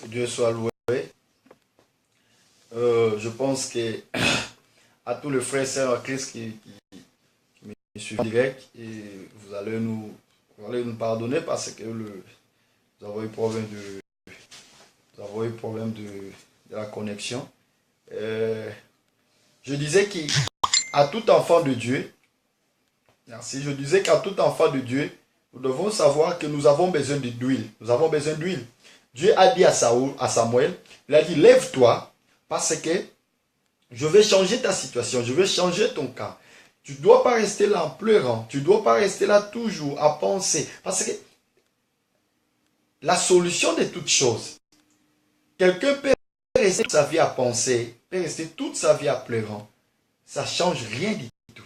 Dieu soit loué. Je pense que à tous les frères et sœurs en Christ qui me suivent en direct, et vous allez nous pardonner parce que nous avons eu problème de la connexion. Je disais qu'à tout enfant de Dieu, merci, je disais qu'à tout enfant de Dieu, nous devons savoir que nous avons besoin d'huile. Nous avons besoin d'huile. Dieu a dit à Samuel, il a dit, lève-toi parce que je vais changer ta situation, je vais changer ton cas. Tu ne dois pas rester là en pleurant, tu ne dois pas rester là toujours à penser. Parce que la solution de toute chose, quelqu'un peut rester toute sa vie à penser, peut rester toute sa vie à pleurant. Ça ne change rien du tout.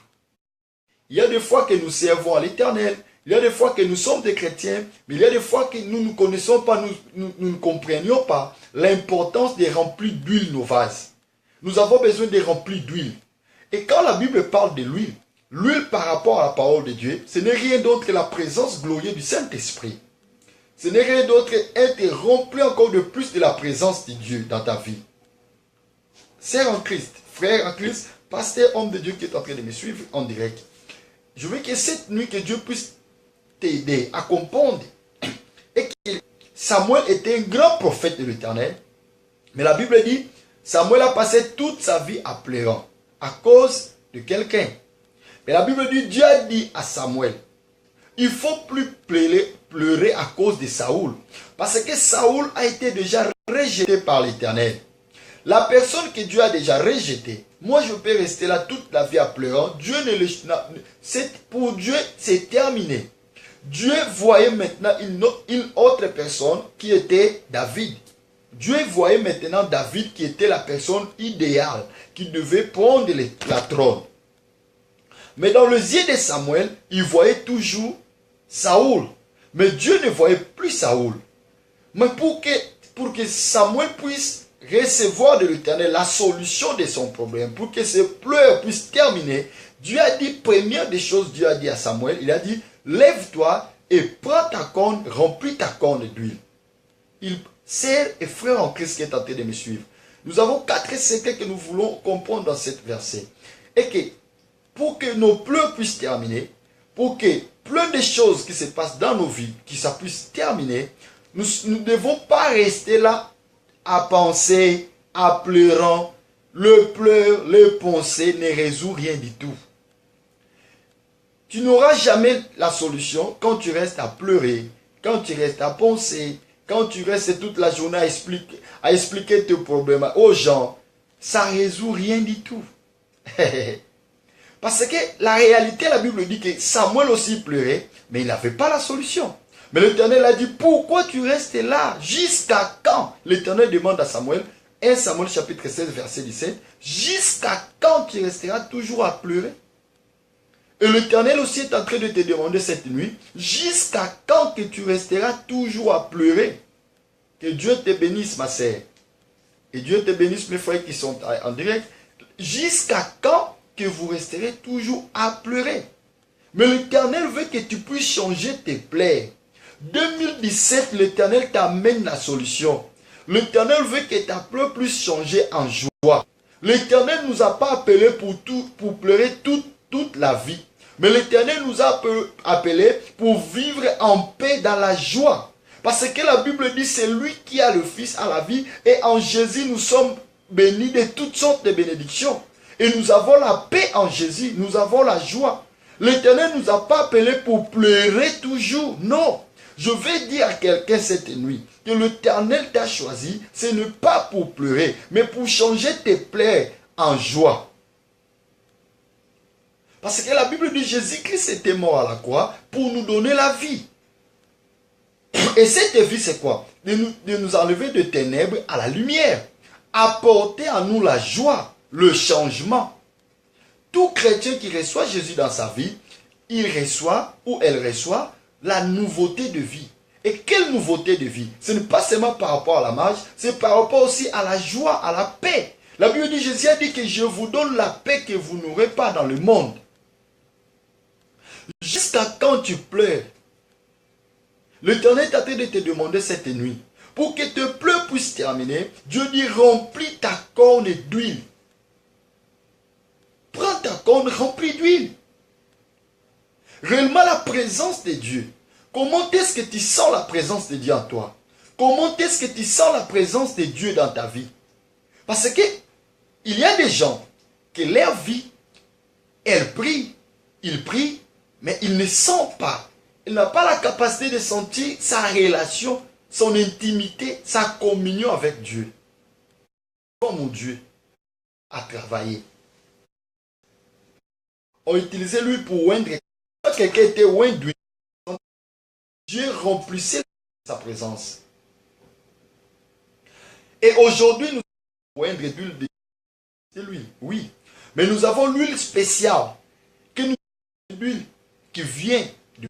Il y a des fois que nous servons à l'Éternel, il y a des fois que nous sommes des chrétiens, mais il y a des fois que nous ne connaissons pas, nous ne comprenions pas l'importance de remplir d'huile nos vases. Nous avons besoin de remplir d'huile. Et quand la Bible parle de l'huile, l'huile par rapport à la parole de Dieu, ce n'est rien d'autre que la présence glorieuse du Saint-Esprit. Ce n'est rien d'autre qu'être rempli encore de plus de la présence de Dieu dans ta vie. Sœur en Christ, frère en Christ, pasteur, homme de Dieu qui est en train de me suivre en direct. Je veux que cette nuit, que Dieu puisse t'aider à comprendre. Et que Samuel était un grand prophète de l'Éternel. Mais la Bible dit, Samuel a passé toute sa vie à pleurant à cause de quelqu'un. Mais la Bible dit, Dieu a dit à Samuel, il ne faut plus pleurer à cause de Saoul. Parce que Saoul a été déjà rejeté par l'Éternel. La personne que Dieu a déjà rejetée, moi je peux rester là toute la vie à pleurant. Pour Dieu, c'est terminé. Dieu voyait maintenant une autre personne qui était David. Dieu voyait maintenant David qui était la personne idéale, qui devait prendre la trône. Mais dans les yeux de Samuel, il voyait toujours Saoul. Mais Dieu ne voyait plus Saoul. Mais pour que Samuel puisse recevoir de l'Éternel la solution de son problème, pour que ses pleurs puissent terminer, Dieu a dit, première des choses, Dieu a dit à Samuel, il a dit, lève-toi et prends ta corne, remplis ta corne d'huile. Sœurs et frères en Christ qui est en train de me suivre, nous avons 4 secrets que nous voulons comprendre dans cette verset. Et que pour que nos pleurs puissent terminer, pour que plein de choses qui se passent dans nos vies, que ça puisse terminer, nous ne devons pas rester là à penser, à pleurant. Le pleur, les pensées ne résout rien du tout. Tu n'auras jamais la solution quand tu restes à pleurer, quand tu restes à penser, quand tu restes toute la journée à expliquer tes problèmes aux gens. Ça ne résout rien du tout. Parce que la réalité, la Bible dit que Samuel aussi pleurait, mais il n'avait pas la solution. Mais l'Éternel a dit, pourquoi tu restes là? Jusqu'à quand? L'Éternel demande à Samuel, 1 Samuel chapitre 16, verset 17, jusqu'à quand tu resteras toujours à pleurer? Et l'Éternel aussi est en train de te demander cette nuit, jusqu'à quand que tu resteras toujours à pleurer? Que Dieu te bénisse, ma sœur. Et Dieu te bénisse, mes frères qui sont en direct. Jusqu'à quand que vous resterez toujours à pleurer? Mais l'Éternel veut que tu puisses changer tes plaies. 2017, l'Éternel t'amène la solution. L'Éternel veut que ta pleurs puisse changer en joie. L'Éternel ne nous a pas appelés pour pleurer toute la vie. Mais l'Éternel nous a appelés pour vivre en paix dans la joie. Parce que la Bible dit, c'est lui qui a le Fils à la vie. Et en Jésus, nous sommes bénis de toutes sortes de bénédictions. Et nous avons la paix en Jésus. Nous avons la joie. L'Éternel ne nous a pas appelés pour pleurer toujours. Non. Je vais dire à quelqu'un cette nuit que l'Éternel t'a choisi, ce n'est pas pour pleurer, mais pour changer tes plaies en joie. Parce que la Bible dit Jésus-Christ était mort à la croix pour nous donner la vie. Et cette vie, c'est quoi? De nous enlever de ténèbres à la lumière. Apporter à nous la joie, le changement. Tout chrétien qui reçoit Jésus dans sa vie, il reçoit ou elle reçoit la nouveauté de vie. Et quelle nouveauté de vie? Ce n'est pas seulement par rapport à la marche, c'est par rapport aussi à la joie, à la paix. La Bible dit, Jésus a dit que je vous donne la paix que vous n'aurez pas dans le monde. Jusqu'à quand tu pleures? L'Éternel est en train de te demander cette nuit. Pour que tes pleurs puissent terminer, Dieu dit remplis ta corne d'huile. Prends ta corne remplie d'huile. Réellement la présence de Dieu. Comment est-ce que tu sens la présence de Dieu en toi? Comment est-ce que tu sens la présence de Dieu dans ta vie? Parce que il y a des gens que leur vie, ils prient, mais ils ne sentent pas. Ils n'ont pas la capacité de sentir sa relation, son intimité, sa communion avec Dieu. Comment mon Dieu a travaillé. On utilisait lui pour oindre. Quand quelqu'un était oint d'huile, Dieu remplissait sa présence. Et aujourd'hui, nous avons oindre d'huile de l'huile. Oui. Mais nous avons l'huile spéciale. Que nous avons l'huile qui vient du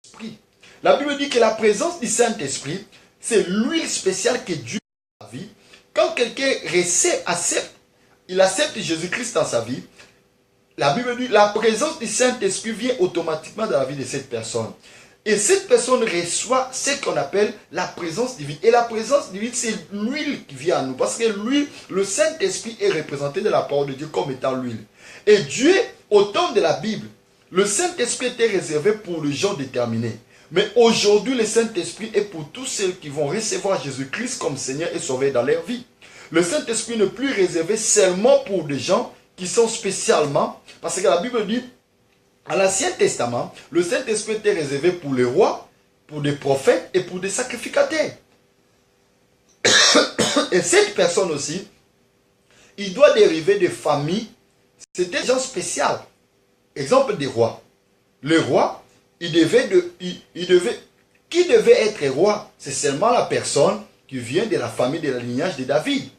Saint-Esprit. La Bible dit que la présence du Saint-Esprit, c'est l'huile spéciale que Dieu a dans sa vie. Quand quelqu'un accepte Jésus-Christ dans sa vie, la Bible dit la présence du Saint-Esprit vient automatiquement dans la vie de cette personne. Et cette personne reçoit ce qu'on appelle la présence divine. Et la présence divine, c'est l'huile qui vient à nous. Parce que l'huile, le Saint-Esprit est représenté de la parole de Dieu comme étant l'huile. Et Dieu, au temps de la Bible, le Saint-Esprit était réservé pour les gens déterminés. Mais aujourd'hui, le Saint-Esprit est pour tous ceux qui vont recevoir Jésus-Christ comme Seigneur et Sauveur dans leur vie. Le Saint-Esprit n'est plus réservé seulement pour des gens qui sont spécialement, parce que la Bible dit, à l'Ancien Testament, le Saint-Esprit était réservé pour les rois, pour des prophètes et pour des sacrificateurs. Et cette personne aussi, il doit dériver des familles, c'était des gens spéciaux. Exemple des rois. Le roi, qui devait être roi? C'est seulement la personne qui vient de la famille de la lignage de David.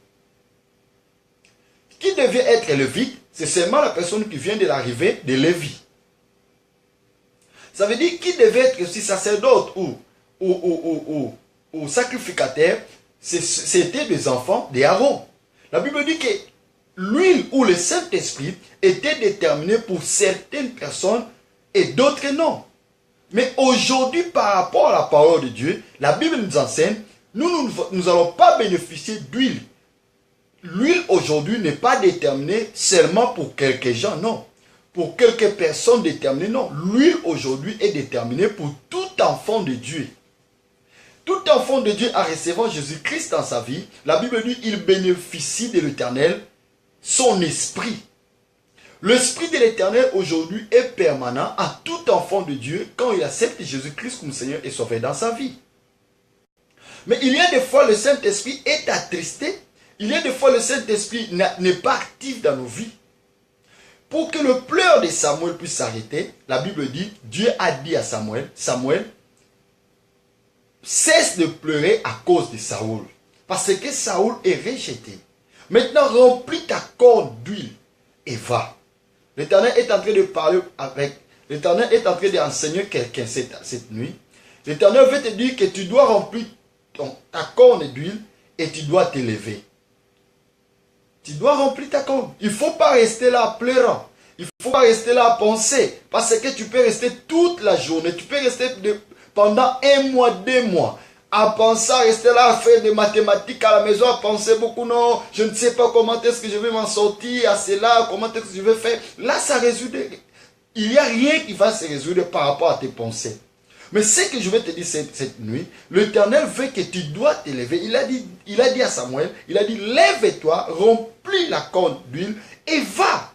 Qui devait être lévite? C'est seulement la personne qui vient de l'arrivée de Lévi. Ça veut dire qui devait être aussi sacerdote ou sacrificateur, c'était des enfants d'Aaron. La Bible dit que l'huile ou le Saint-Esprit était déterminé pour certaines personnes et d'autres non. Mais aujourd'hui, par rapport à la parole de Dieu, la Bible nous enseigne, nous n'allons pas bénéficier d'huile. L'huile aujourd'hui n'est pas déterminée seulement pour quelques gens, non. Pour quelques personnes déterminées, non. L'huile aujourd'hui est déterminée pour tout enfant de Dieu. Tout enfant de Dieu en recevant Jésus-Christ dans sa vie, la Bible dit il bénéficie de l'Éternel, son esprit. L'esprit de l'Éternel aujourd'hui est permanent à tout enfant de Dieu quand il accepte Jésus-Christ comme Seigneur et Sauveur dans sa vie. Mais il y a des fois le Saint-Esprit est attristé. Il y a des fois le Saint-Esprit n'est pas actif dans nos vies. Pour que le pleur de Samuel puisse s'arrêter, la Bible dit, Dieu a dit à Samuel, Samuel, cesse de pleurer à cause de Saoul. Parce que Saoul est rejeté. Maintenant, remplis ta corne d'huile et va. L'Éternel est en train de parler avec, l'Éternel est en train d'enseigner quelqu'un cette nuit. L'Éternel veut te dire que tu dois remplir ta corne d'huile et tu dois t'élever. Tu dois remplir ta corne. Il ne faut pas rester là pleurant. Il ne faut pas rester là à penser. Parce que tu peux rester toute la journée. Tu peux rester pendant 1 mois, 2 mois. À penser, à rester là à faire des mathématiques à la maison, à penser beaucoup. Non, je ne sais pas comment est-ce que je vais m'en sortir. À cela, comment est-ce que je vais faire. Là, ça résout. Il n'y a rien qui va se résoudre par rapport à tes pensées. Mais ce que je vais te dire cette nuit, l'Éternel veut que tu dois t'élever. Il a dit à Samuel, il a dit, lève-toi, remplis la corne d'huile et va.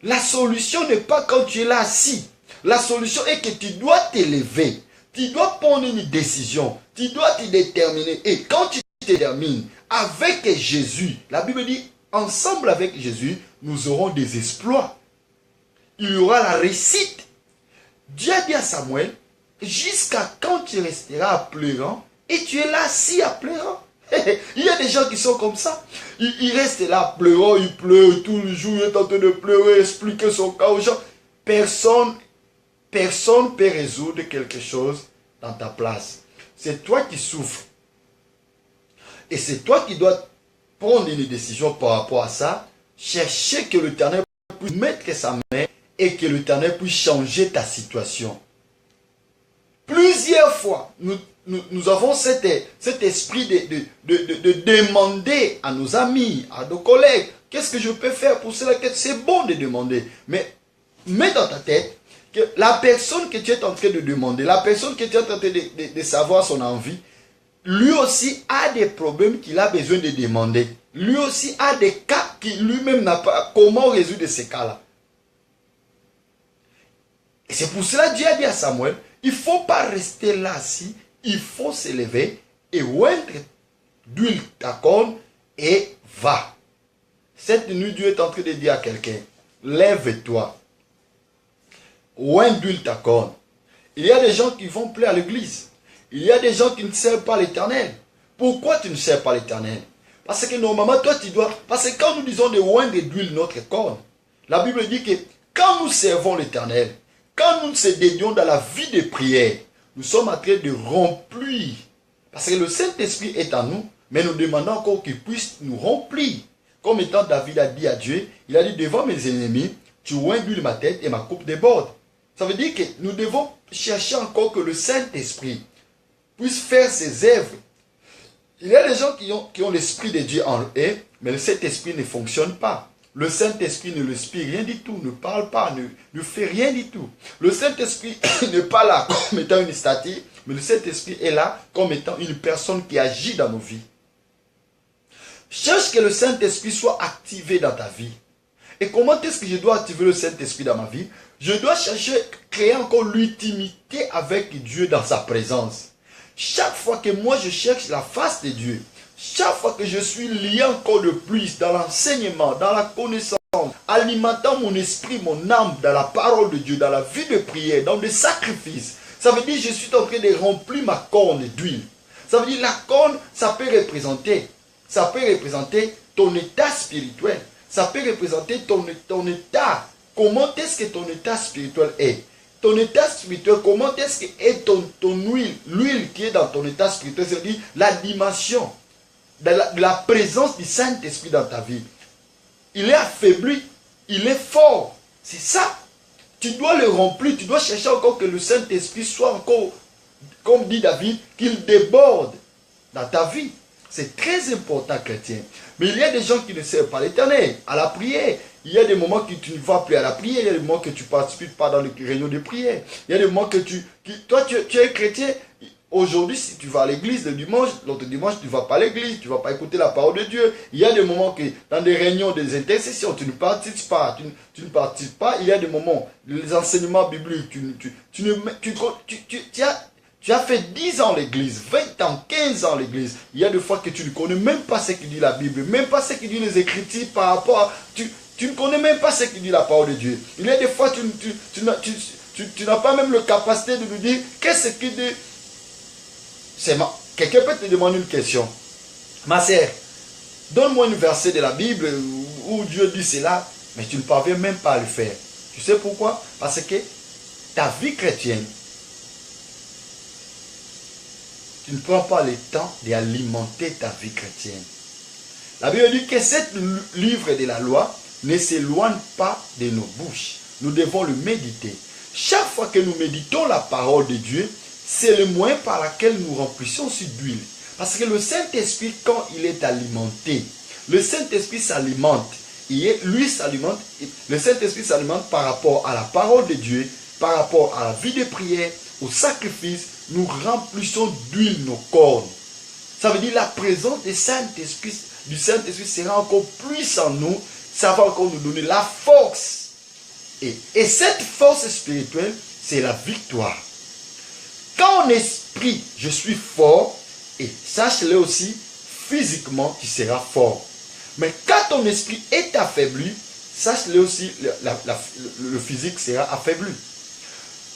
La solution n'est pas quand tu es là assis. La solution est que tu dois t'élever. Tu dois prendre une décision. Tu dois te déterminer. Et quand tu te détermines avec Jésus, la Bible dit, ensemble avec Jésus, nous aurons des exploits. Il y aura la réussite. Dieu a dit à Samuel, jusqu'à quand tu resteras pleurant et tu es là assis à pleurant. Il y a des gens qui sont comme ça. Ils restent là pleurant, ils pleurent tous les jours, ils sont en train de pleurer, expliquer son cas aux gens. Personne peut résoudre quelque chose dans ta place. C'est toi qui souffres. Et c'est toi qui dois prendre une décision par rapport à ça. Chercher que l'Éternel puisse mettre sa main et que l'Éternel puisse changer ta situation. Plusieurs fois, nous avons cet esprit de demander à nos amis, à nos collègues, qu'est-ce que je peux faire pour cela? C'est bon de demander. Mais mets dans ta tête que la personne que tu es en train de demander, la personne que tu es en train de savoir son envie, lui aussi a des problèmes qu'il a besoin de demander. Lui aussi a des cas qu'il lui-même n'a pas. Comment résoudre ces cas-là? Et c'est pour cela que Dieu a dit à Samuel, il ne faut pas rester là assis, il faut se lever et oindre d'huile ta corne et va. Cette nuit, Dieu est en train de dire à quelqu'un, lève-toi, oindre d'huile ta corne. Il y a des gens qui vont plus à l'église. Il y a des gens qui ne servent pas l'Éternel. Pourquoi tu ne sers pas l'Éternel? Parce que normalement, toi, tu dois... Parce que quand nous disons de oindre d'huile notre corne, la Bible dit que quand nous servons l'Éternel, quand nous nous dédions dans la vie de prière, nous sommes en train de remplir. Parce que le Saint-Esprit est en nous, mais nous demandons encore qu'il puisse nous remplir. Comme étant David a dit à Dieu, il a dit devant mes ennemis, tu oins d'huile ma tête et ma coupe déborde. Ça veut dire que nous devons chercher encore que le Saint-Esprit puisse faire ses œuvres. Il y a des gens qui ont l'Esprit de Dieu en eux, mais le Saint-Esprit ne fonctionne pas. Le Saint-Esprit ne respire rien du tout, ne parle pas, ne fait rien du tout. Le Saint-Esprit n'est pas là comme étant une statue, mais le Saint-Esprit est là comme étant une personne qui agit dans nos vies. Cherche que le Saint-Esprit soit activé dans ta vie. Et comment est-ce que je dois activer le Saint-Esprit dans ma vie? Je dois chercher, créer encore l'intimité avec Dieu dans sa présence. Chaque fois que moi je cherche la face de Dieu, chaque fois que je suis lié encore de plus dans l'enseignement, dans la connaissance, alimentant mon esprit, mon âme dans la parole de Dieu, dans la vie de prière, dans des sacrifices, ça veut dire que je suis en train de remplir ma corne d'huile. Ça veut dire la corne, ça peut représenter ton état spirituel. Ça peut représenter ton état. Comment est-ce que ton état spirituel est? Ton état spirituel, comment est-ce que est ton huile? L'huile qui est dans ton état spirituel, c'est-à-dire la dimension de la présence du Saint-Esprit dans ta vie. Il est affaibli, il est fort. C'est ça. Tu dois le remplir, tu dois chercher encore que le Saint-Esprit soit encore, comme dit David, qu'il déborde dans ta vie. C'est très important, chrétien. Mais il y a des gens qui ne servent pas l'Éternel à la prière. Il y a des moments que tu ne vas plus à la prière. Il y a des moments que tu ne participes pas dans les réunions de prière. Il y a des moments que toi, tu es chrétien. Aujourd'hui, si tu vas à l'église le dimanche, l'autre dimanche, tu ne vas pas à l'église. Tu ne vas pas écouter la parole de Dieu. Il y a des moments que dans des réunions, des intercessions, tu ne participes pas. Tu ne participes pas. Il y a des moments, les enseignements bibliques, tu as fait 10 ans l'église, 20 ans, 15 ans l'église. Il y a des fois que tu ne connais même pas ce que dit la Bible, même pas ce que dit les Écritures par rapport à... Tu ne connais même pas ce que dit la parole de Dieu. Il y a des fois tu n'as pas même la capacité de nous dire qu'est-ce que dit... Quelqu'un peut te demander une question. Ma sœur, donne-moi une verset de la Bible où Dieu dit cela, mais tu ne parviens même pas à le faire. Tu sais pourquoi? Parce que ta vie chrétienne, tu ne prends pas le temps d'alimenter ta vie chrétienne. La Bible dit que ce livre de la loi ne s'éloigne pas de nos bouches. Nous devons le méditer. Chaque fois que nous méditons la parole de Dieu, c'est le moyen par lequel nous remplissons cette huile. Parce que le Saint-Esprit, quand il est alimenté, le Saint-Esprit s'alimente. Lui s'alimente. Le Saint-Esprit s'alimente par rapport à la parole de Dieu, par rapport à la vie de prière, au sacrifice. Nous remplissons d'huile nos cornes. Ça veut dire la présence du Saint-Esprit sera encore plus en nous. Ça va encore nous donner la force. Et cette force spirituelle, c'est la victoire. Quand en esprit, je suis fort, et sache-le aussi, physiquement, tu seras fort. Mais quand ton esprit est affaibli, sache-le aussi, le physique sera affaibli.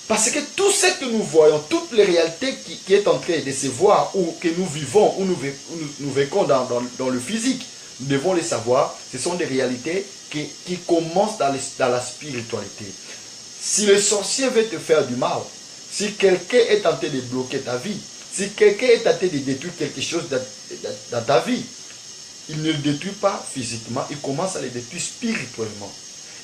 Parce que tout ce que nous voyons, toutes les réalités qui est en train de se voir, ou que nous vivons, ou nous vécons dans le physique, nous devons les savoir. Ce sont des réalités qui commencent dans la spiritualité. Si le sorcier veut te faire du mal, si quelqu'un est tenté de bloquer ta vie, si quelqu'un est tenté de détruire quelque chose dans ta vie, il ne le détruit pas physiquement, il commence à le détruire spirituellement.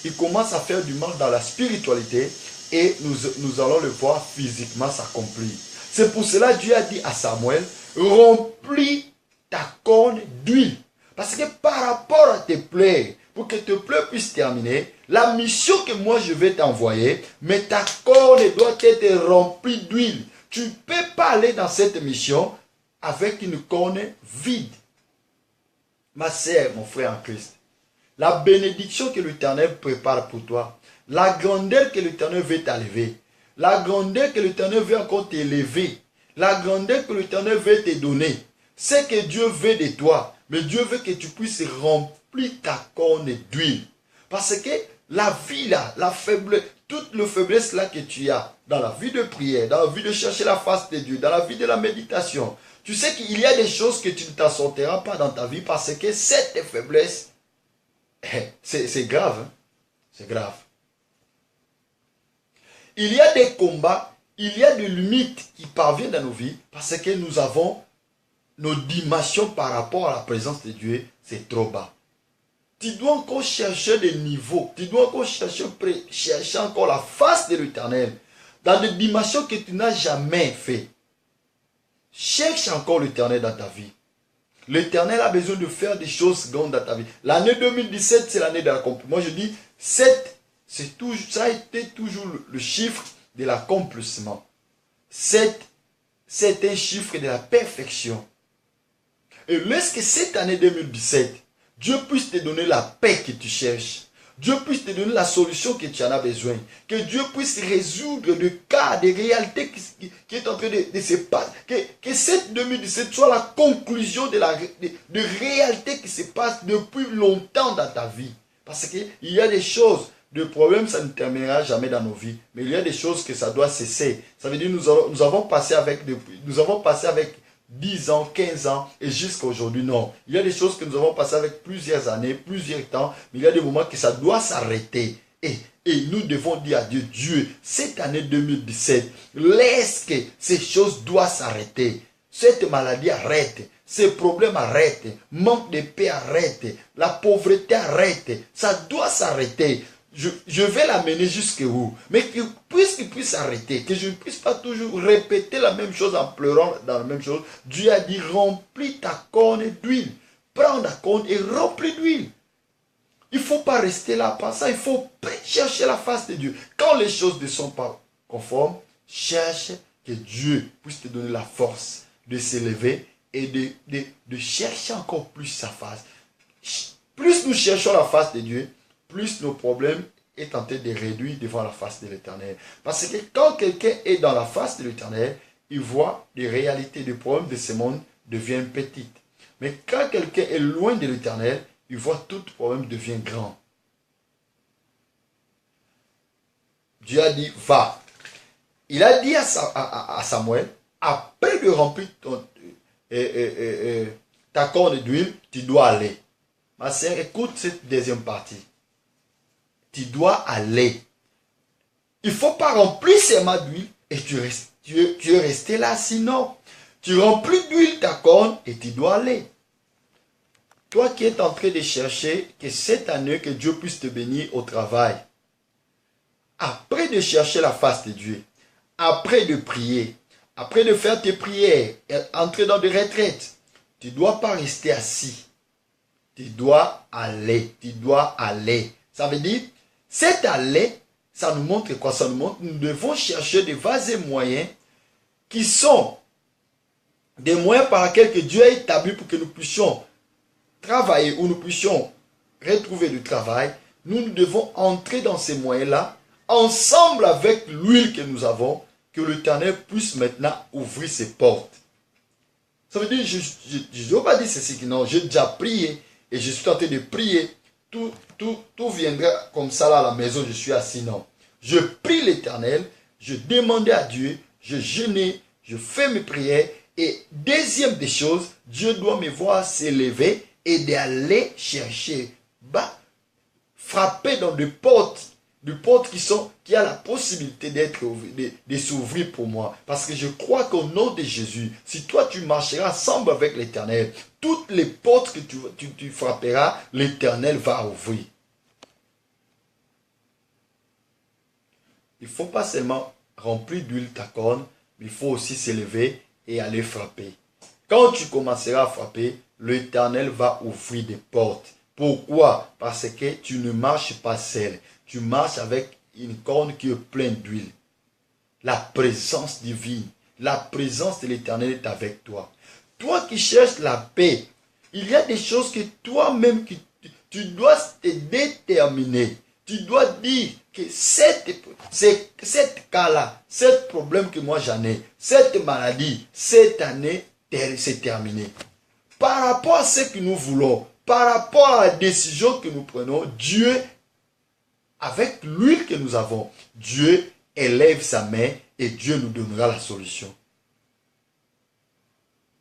Il commence à faire du mal dans la spiritualité et nous allons le voir physiquement s'accomplir. C'est pour cela que Dieu a dit à Samuel, remplis ta corne d'huile. Parce que par rapport à tes plaies, pour que tes plaies puissent terminer, la mission que moi je vais t'envoyer, mais ta corne doit être remplie d'huile. Tu ne peux pas aller dans cette mission avec une corne vide. Ma sœur, mon frère en Christ, la bénédiction que l'Éternel prépare pour toi, la grandeur que l'Éternel veut t'élever, la grandeur que l'Éternel veut encore t'élever, la grandeur que l'Éternel veut te donner, c'est que Dieu veut de toi. Mais Dieu veut que tu puisses remplir ta corne d'huile. Parce que la vie là, la faiblesse, toute la faiblesse là que tu as, dans la vie de prière, dans la vie de chercher la face de Dieu, dans la vie de la méditation, tu sais qu'il y a des choses que tu ne t'en sortiras pas dans ta vie parce que cette faiblesse, c'est grave. Hein? C'est grave. Il y a des combats, il y a des limites qui parviennent dans nos vies parce que nous avons nos dimensions par rapport à la présence de Dieu, c'est trop bas. Tu dois encore chercher des niveaux. Tu dois encore chercher encore la face de l'Éternel dans des dimensions que tu n'as jamais fait. Cherche encore l'Éternel dans ta vie. L'Éternel a besoin de faire des choses grandes dans ta vie. L'année 2017, c'est l'année de l'accomplissement. Moi, je dis, 7, ça a été toujours le chiffre de l'accomplissement. 7, c'est un chiffre de la perfection. Et lorsque cette année 2017, Dieu puisse te donner la paix que tu cherches. Dieu puisse te donner la solution que tu en as besoin. Que Dieu puisse résoudre le cas, des réalités qui est en train de se passer. Que cette 2017 soit la conclusion de réalités qui se passent depuis longtemps dans ta vie. Parce qu'il y a des choses, de problèmes, ça ne terminera jamais dans nos vies. Mais il y a des choses que ça doit cesser. Ça veut dire que nous avons passé avec 10 ans, 15 ans et jusqu'à aujourd'hui, non. Il y a des choses que nous avons passées avec plusieurs années, plusieurs temps, mais il y a des moments que ça doit s'arrêter. Et nous devons dire à Dieu, Dieu, cette année 2017, laisse que ces choses doivent s'arrêter. Cette maladie arrête, ces problèmes arrêtent, manque de paix arrête, la pauvreté arrête, ça doit s'arrêter. Je vais l'amener jusqu'où? Mais puisqu'il puisse arrêter, que je ne puisse pas toujours répéter la même chose en pleurant dans la même chose, Dieu a dit, remplis ta corne d'huile. Prends ta corne et remplis d'huile. Il ne faut pas rester là par ça, il faut chercher la face de Dieu. Quand les choses ne sont pas conformes, cherche que Dieu puisse te donner la force de s'élever et de chercher encore plus sa face. Plus nous cherchons la face de Dieu, plus nos problèmes est tenté de réduire devant la face de l'Éternel. Parce que quand quelqu'un est dans la face de l'Éternel, il voit les réalités des problèmes de ce monde deviennent petites. Mais quand quelqu'un est loin de l'Éternel, il voit tout problème devient grand. Dieu a dit, va. Il a dit à Samuel, après de remplir ta corne d'huile, tu dois aller. Ma sœur, écoute cette deuxième partie. Tu dois aller. Il ne faut pas remplir seulement d'huile et tu es resté là. Sinon, tu remplis d'huile ta corne et tu dois aller. Toi qui es en train de chercher que cette année, que Dieu puisse te bénir au travail. Après de chercher la face de Dieu, après de prier, après de faire tes prières, et entrer dans des retraites, tu ne dois pas rester assis. Tu dois aller. Tu dois aller. Ça veut dire, cet aller, ça nous montre quoi? Ça nous montre que nous devons chercher des vases moyens qui sont des moyens par lesquels Dieu a établi pour que nous puissions travailler ou nous puissions retrouver du travail. Nous devons entrer dans ces moyens-là, ensemble avec l'huile que nous avons, que l'Éternel puisse maintenant ouvrir ses portes. Ça veut dire, je ne dois pas dire ceci, que non, j'ai déjà prié et je suis en train de prier. Tout viendra comme ça là à la maison, je suis assis, non. Je prie l'Éternel, je demandais à Dieu, je jeûnais, je fais mes prières. Et deuxième des choses, Dieu doit me voir s'élever et d'aller chercher, frapper dans des portes qui a la possibilité de s'ouvrir pour moi. Parce que je crois qu'au nom de Jésus, si toi tu marcheras ensemble avec l'Éternel, toutes les portes que tu frapperas, l'Éternel va ouvrir. Il ne faut pas seulement remplir d'huile ta corne, il faut aussi s'élever et aller frapper. Quand tu commenceras à frapper, l'Éternel va ouvrir des portes. Pourquoi? Parce que tu ne marches pas seul. Tu marches avec une corne qui est pleine d'huile. La présence divine, la présence de l'Éternel est avec toi. Toi qui cherches la paix, il y a des choses que toi-même, tu dois te déterminer. Tu dois dire que cette cas-là, ce problème que moi j'en ai, cette maladie, cette année, c'est terminé. Par rapport à ce que nous voulons, par rapport à la décision que nous prenons, Dieu, avec l'huile que nous avons, Dieu élève sa main et Dieu nous donnera la solution.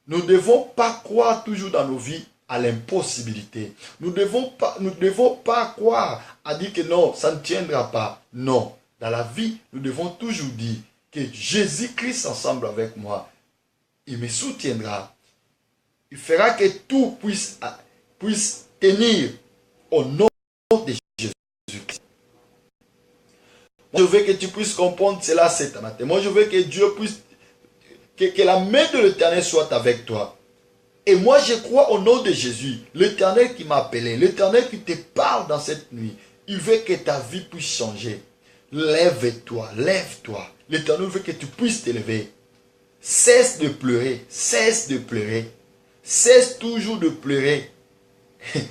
Nous ne devons pas croire toujours dans nos vies à l'impossibilité. Nous ne devons pas croire à dire que non, ça ne tiendra pas. Non, dans la vie, nous devons toujours dire que Jésus-Christ ensemble avec moi, il me soutiendra. Il fera que tout puisse tenir au nom de Jésus-Christ. Je veux que tu puisses comprendre cela cet matin. Moi, je veux que Dieu puisse, que la main de l'Éternel soit avec toi. Et moi, je crois au nom de Jésus, l'Éternel qui m'a appelé, l'Éternel qui te parle dans cette nuit. Il veut que ta vie puisse changer. Lève-toi, lève-toi. L'Éternel veut que tu puisses t'élever. Cesse de pleurer, cesse de pleurer. Cesse toujours de pleurer.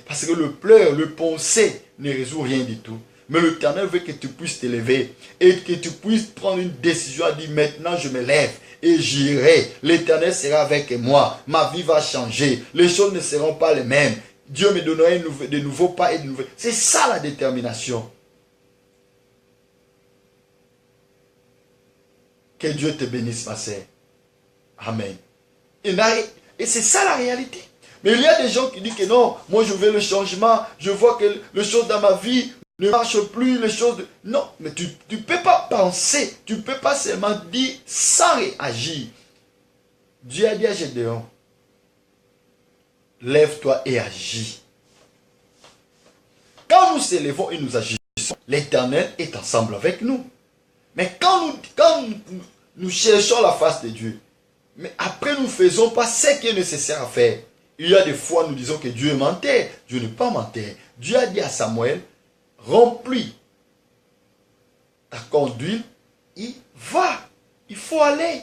Parce que le pleur, le penser ne résout rien du tout. Mais l'Éternel veut que tu puisses t'élever et que tu puisses prendre une décision à dire maintenant je me lève et j'irai. L'Éternel sera avec moi. Ma vie va changer. Les choses ne seront pas les mêmes. Dieu me donnera de nouveaux pas et de nouveaux. C'est ça la détermination. Que Dieu te bénisse, ma sœur. Amen. Et c'est ça la réalité. Mais il y a des gens qui disent que non, moi je veux le changement, je vois que les choses dans ma vie ne marchent plus, les choses... Non, mais tu ne peux pas penser, tu ne peux pas seulement dire sans réagir. Dieu a dit à Gédéon, lève-toi et agis. Quand nous s'élevons et nous agissons, l'Éternel est ensemble avec nous. Mais quand nous cherchons la face de Dieu, mais après nous ne faisons pas ce qui est nécessaire à faire. Il y a des fois nous disons que Dieu est menteur. Dieu n'est pas menteur. Dieu a dit à Samuel, remplis ta conduite, il va. Il faut aller.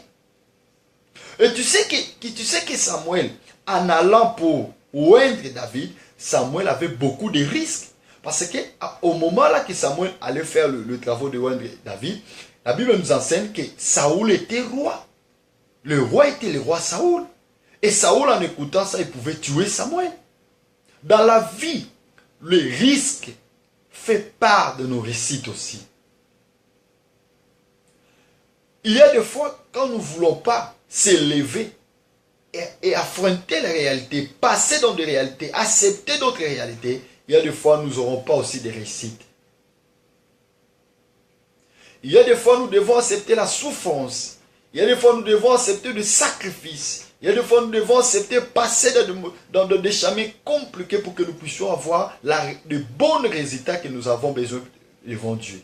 Et tu sais que Samuel, en allant pour oindre David, Samuel avait beaucoup de risques. Parce qu'au moment là que Samuel allait faire le travail de oindre David, la Bible nous enseigne que Saoul était roi. Le roi était le roi Saoul. Et Saoul, en écoutant ça, il pouvait tuer Samuel. Dans la vie, le risque fait part de nos réussites aussi. Il y a des fois, quand nous ne voulons pas s'élever et affronter les réalités, passer dans des réalités, accepter d'autres réalités, il y a des fois, nous n'aurons pas aussi des réussites. Il y a des fois, nous devons accepter la souffrance. Il y a des fois, nous devons accepter le sacrifice. Il y a des fois, nous devons accepter passer dans des chemins compliqués pour que nous puissions avoir de bons résultats que nous avons besoin devant Dieu.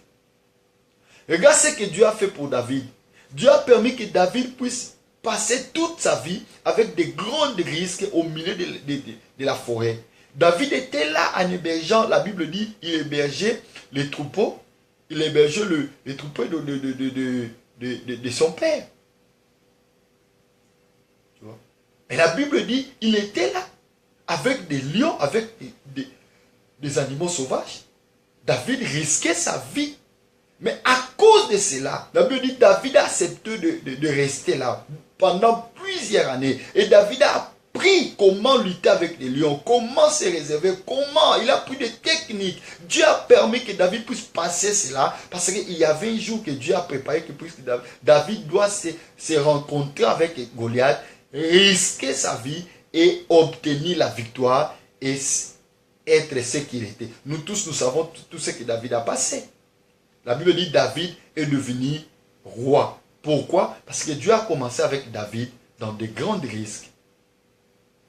Regarde ce que Dieu a fait pour David. Dieu a permis que David puisse passer toute sa vie avec de grands risques au milieu de la forêt. David était là en hébergeant, la Bible dit, il hébergeait les troupeaux, il hébergeait les troupeaux de son père. Tu vois? Et la Bible dit, il était là, avec des lions, avec des animaux sauvages. David risquait sa vie. Mais à cause de cela, la Bible dit, David a accepté de rester là pendant plusieurs années. Et David a appris comment lutter avec les lions, comment se réserver, comment il a pris des techniques. Dieu a permis que David puisse passer cela parce qu'il y avait un jour que Dieu a préparé que David doit se rencontrer avec Goliath, risquer sa vie et obtenir la victoire et être ce qu'il était. Nous tous, nous savons tout ce que David a passé. La Bible dit David est devenu roi. Pourquoi? Parce que Dieu a commencé avec David dans de grands risques.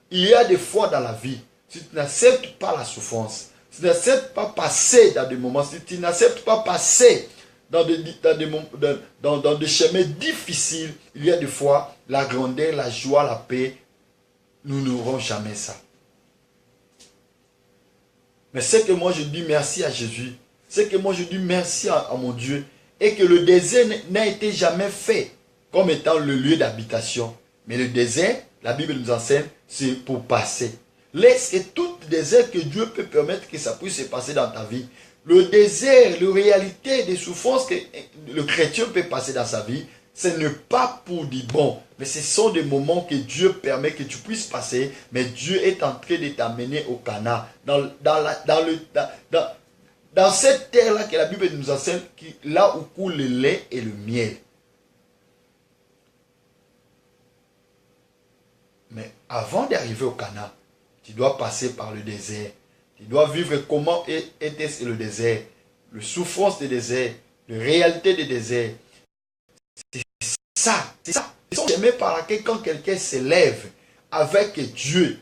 Il y a des fois dans la vie, si tu n'acceptes pas la souffrance, si tu n'acceptes pas passer dans des moments, si tu n'acceptes pas passer dans des chemins difficiles, il y a des fois la grandeur, la joie, la paix. Nous n'aurons jamais ça. Mais c'est que moi je dis merci à Jésus. C'est que moi je dis merci à mon Dieu. Et que le désert n'a été jamais fait comme étant le lieu d'habitation. Mais le désert, la Bible nous enseigne, c'est pour passer. Laisse que tout désert que Dieu peut permettre que ça puisse se passer dans ta vie. Le désert, la réalité des souffrances que le chrétien peut passer dans sa vie, ce n'est pas pour dire bon, mais ce sont des moments que Dieu permet que tu puisses passer, mais Dieu est en train de t'amener au Canaan, dans cette terre-là que la Bible nous enseigne, là où coule le lait et le miel. Mais avant d'arriver au Canaan, tu dois passer par le désert. Tu dois vivre comment était le désert, la souffrance du désert, la réalité du désert. C'est ça. C'est son chemin par lequel quand quelqu'un s'élève avec Dieu.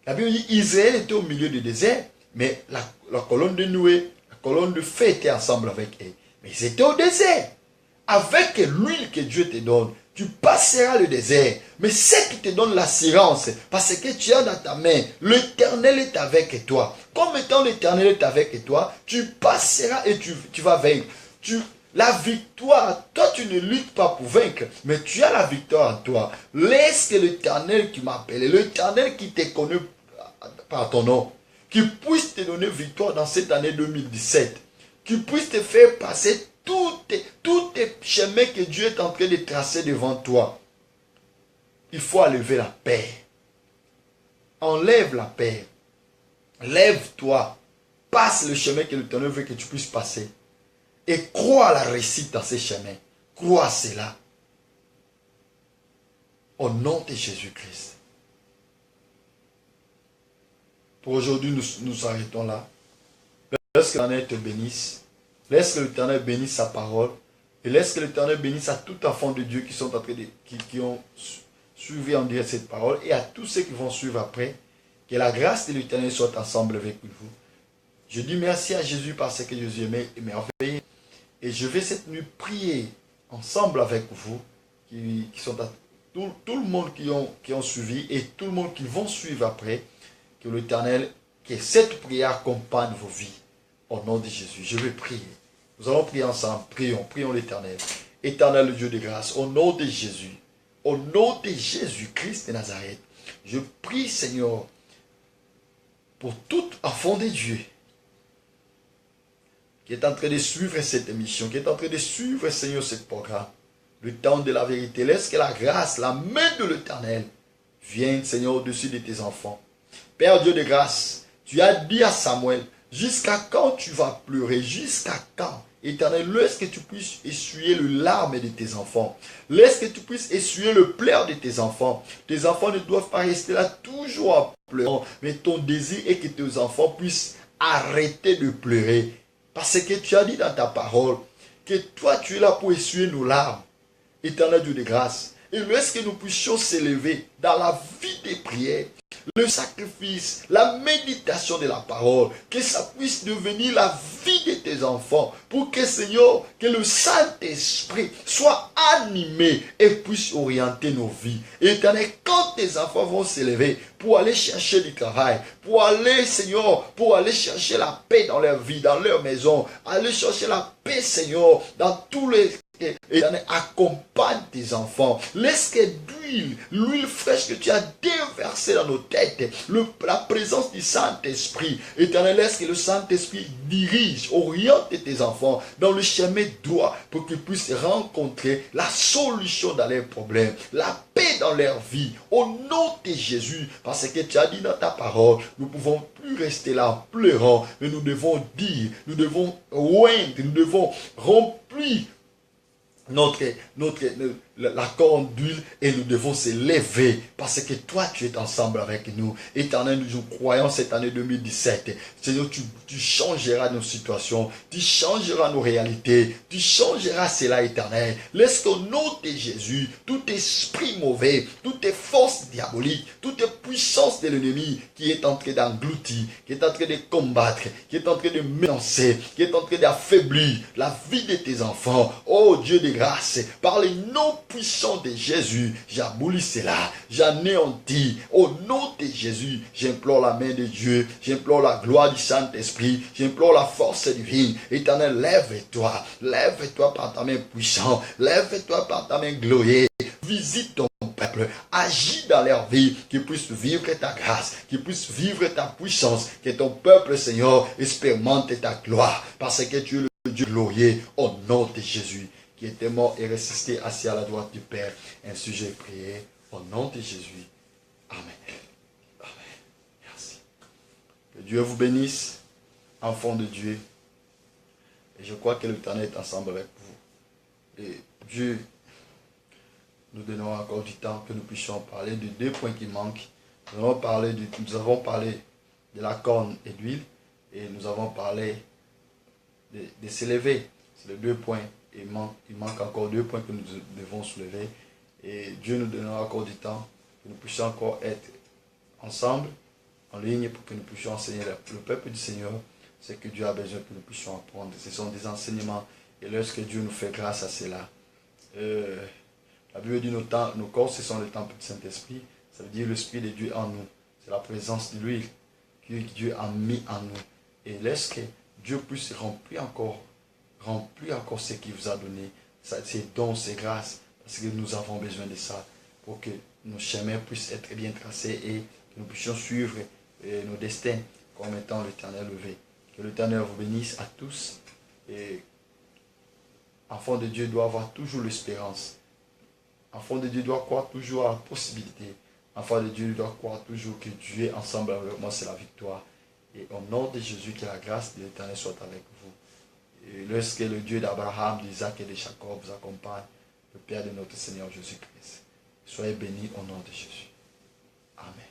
La Bible dit Israël était au milieu du désert, mais la colonne de Noé, la colonne de feu était ensemble avec eux. Mais ils étaient au désert. Avec l'huile que Dieu te donne, tu passeras le désert. Mais c'est qui te donne l'assurance, parce que tu as dans ta main, l'Éternel est avec toi. Comme étant l'Éternel est avec toi, tu passeras et tu vas vaincre. La victoire, toi tu ne luttes pas pour vaincre, mais tu as la victoire en toi. Laisse que l'Éternel qui m'appelle, l'Éternel qui te connaît par ton nom, qui puisse te donner victoire dans cette année 2017, qui puisse te faire passer tous tes chemins que Dieu est en train de tracer devant toi. Il faut enlever la paix. Enlève la paix. Lève-toi. Passe le chemin que l'Éternel veut que tu puisses passer. Et crois à la réussite dans ces chemins. Crois à cela. Au nom de Jésus-Christ. Pour aujourd'hui, nous arrêtons là. Laisse que l'Éternel te bénisse. Laisse que l'Éternel bénisse sa parole. Et laisse que l'Éternel bénisse à tout enfant de Dieu qui ont suivi en direct cette parole. Et à tous ceux qui vont suivre après. Que la grâce de l'Éternel soit ensemble avec vous. Je dis merci à Jésus parce que Jésus est merveilleux. Et je vais cette nuit prier ensemble avec vous. Qui sont à tout le monde qui ont suivi. Et tout le monde qui vont suivre après. Que l'Éternel, que cette prière accompagne vos vies. Au nom de Jésus, je vais prier. Nous allons prier ensemble. Prions l'Éternel. Éternel Dieu de grâce, au nom de Jésus, au nom de Jésus-Christ de Nazareth, je prie, Seigneur, pour tout enfant de Dieu qui est en train de suivre cette émission, qui est en train de suivre, Seigneur, ce programme, le temps de la vérité. Laisse que la grâce, la main de l'Éternel vienne, Seigneur, au-dessus de tes enfants. Père Dieu de grâce, tu as dit à Samuel, jusqu'à quand tu vas pleurer? Jusqu'à quand? Éternel, laisse que tu puisses essuyer le larme de tes enfants. Laisse que tu puisses essuyer le pleur de tes enfants. Tes enfants ne doivent pas rester là toujours en pleurant. Mais ton désir est que tes enfants puissent arrêter de pleurer. Parce que tu as dit dans ta parole que toi tu es là pour essuyer nos larmes. Éternel Dieu de grâce. Et laisse que nous puissions s'élever dans la vie des prières, le sacrifice, la méditation de la parole, que ça puisse devenir la vie de tes enfants, pour que, Seigneur, que le Saint-Esprit soit animé et puisse orienter nos vies. Éternel, quand tes enfants vont s'élever pour aller chercher du travail, pour aller, Seigneur, pour aller chercher la paix dans leur vie, dans leur maison, aller chercher la paix, Seigneur, dans tous les... Éternel, accompagne tes enfants. Laisse que l'huile fraîche que tu as déversée dans nos têtes, la présence du Saint-Esprit. Éternel, laisse que le Saint-Esprit dirige, oriente tes enfants dans le chemin droit pour qu'ils puissent rencontrer la solution dans leurs problèmes, la paix dans leur vie. Au nom de Jésus, parce que tu as dit dans ta parole, nous ne pouvons plus rester là en pleurant, mais nous devons dire, nous devons oindre, nous devons remplir la corne d'huile et nous devons se lever parce que toi, tu es ensemble avec nous. Éternel, nous croyons cette année 2017. Seigneur, tu changeras nos situations, tu changeras nos réalités, tu changeras cela, Éternel. Laisse qu'au nom de Jésus, tout esprit mauvais, toute force diabolique, toute puissance de l'ennemi qui est en train d'engloutir, qui est en train de combattre, qui est en train de menacer, qui est en train d'affaiblir la vie de tes enfants. Oh Dieu de grâce, par les noms puissants de Jésus, j'abolis cela, j'anéantis. Au nom de Jésus, j'implore la main de Dieu, j'implore la gloire du Saint-Esprit, j'implore la force divine. Éternel, lève-toi par ta main puissante, lève-toi par ta main glorieuse, visite ton peuple, agis dans leur vie, qu'ils puissent vivre ta grâce, qu'ils puissent vivre ta puissance, que ton peuple, Seigneur, expérimente ta gloire, parce que tu es le Dieu glorieux, au nom de Jésus, qui était mort et ressuscité assis à la droite du Père. Ainsi j'ai prié, au nom de Jésus. Amen. Amen. Merci. Que Dieu vous bénisse, enfants de Dieu. Et je crois que l'Éternel est ensemble avec vous. Et Dieu, nous donnons encore du temps que nous puissions parler de deux points qui manquent. Nous avons parlé de la corne et de l'huile. Et nous avons parlé de s'élever. C'est les deux points. Il manque encore deux points que nous devons soulever. Et Dieu nous donnera encore du temps, que nous puissions encore être ensemble, en ligne, pour que nous puissions enseigner le peuple du Seigneur ce que Dieu a besoin que nous puissions apprendre. Ce sont des enseignements. Et lorsque Dieu nous fait grâce à cela, la Bible dit nos corps, ce sont les temples du Saint-Esprit. Ça veut dire l'Esprit de Dieu en nous. C'est la présence de l'huile que Dieu a mis en nous. Et laisse que Dieu puisse remplir encore ce qu'il vous a donné, ses dons, ses grâces, parce que nous avons besoin de ça, pour que nos chemins puissent être bien tracés et que nous puissions suivre nos destins comme étant l'Éternel levé. Que l'Éternel vous bénisse à tous. Et enfant de Dieu doit avoir toujours l'espérance. Enfant de Dieu doit croire toujours à la possibilité. Enfant de Dieu doit croire toujours que Dieu est ensemble avec moi, c'est la victoire. Et au nom de Jésus, que la grâce de l'Éternel soit avec vous. Et lorsque le Dieu d'Abraham, d'Isaac et de Jacob vous accompagne, le Père de notre Seigneur Jésus-Christ. Soyez bénis au nom de Jésus. Amen.